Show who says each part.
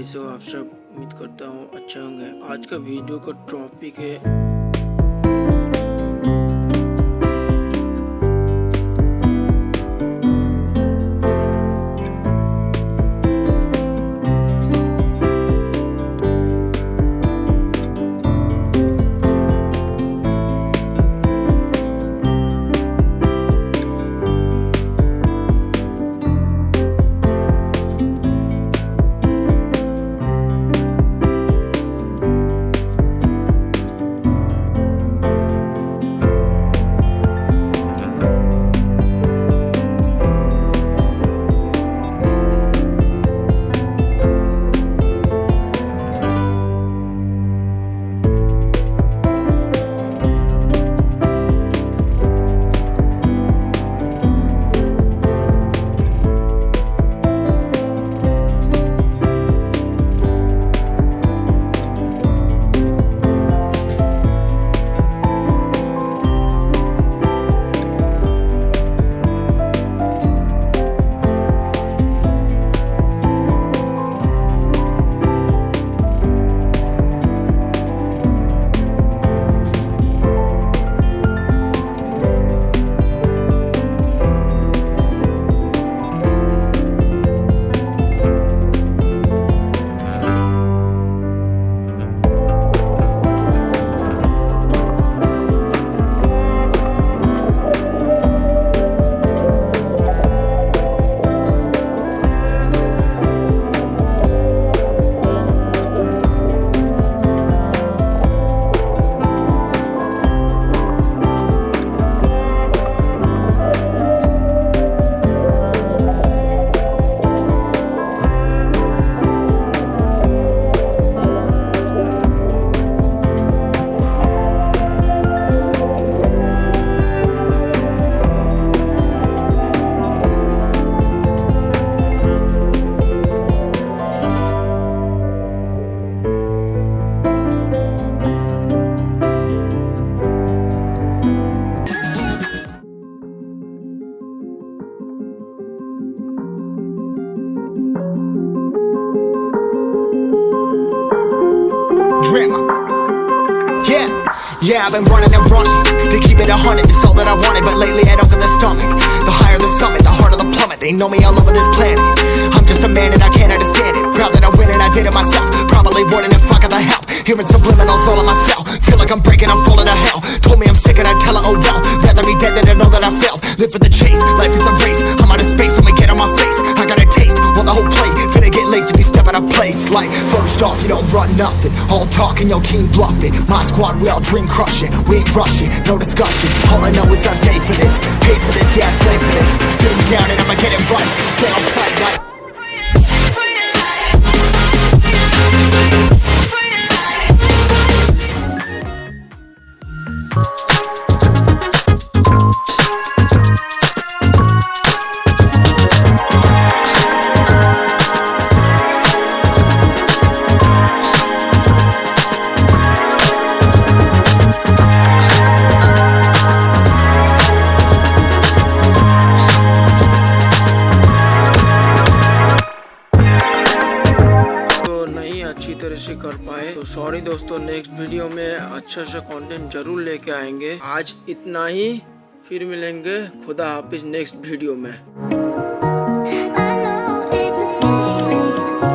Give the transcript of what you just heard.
Speaker 1: कैसे हो आप सब। उम्मीद करता हूँ अच्छे होंगे। आज का वीडियो का टॉपिक है
Speaker 2: Yeah, I've been running and running to keep it 100, it's all that I wanted. But lately I don't get the stomach. The higher the summit, the harder the plummet. They know me all over this planet. I'm just a man and I can't understand it. Proud that I win and I did it myself. Probably wouldn't if I got the help. Hearing subliminals all on myself. Feel like I'm breaking, I'm falling to hell. Told me I'm sick and I tell her, oh well. Rather be dead than to know that I failed. Live for the chase, life is a race. I'm out of space, I'ma get on my face. I got a taste, want the whole plate. Finna get laced if you step out of place. Like, first off, you don't run nothing. All talking, your team bluffing. My squad, we all dream crushing. We ain't rushing, no discussion. All I know is us made for this. Paid for this, yeah, slave for this. Been down and I'ma get it right. Get on sight like
Speaker 1: अच्छी तरह से कर पाए तो sorry दोस्तों। Next video में अच्छा सा कंटेंट जरूर लेके आएंगे। आज इतना ही, फिर मिलेंगे। खुदा हाफिज नेक्स्ट वीडियो में।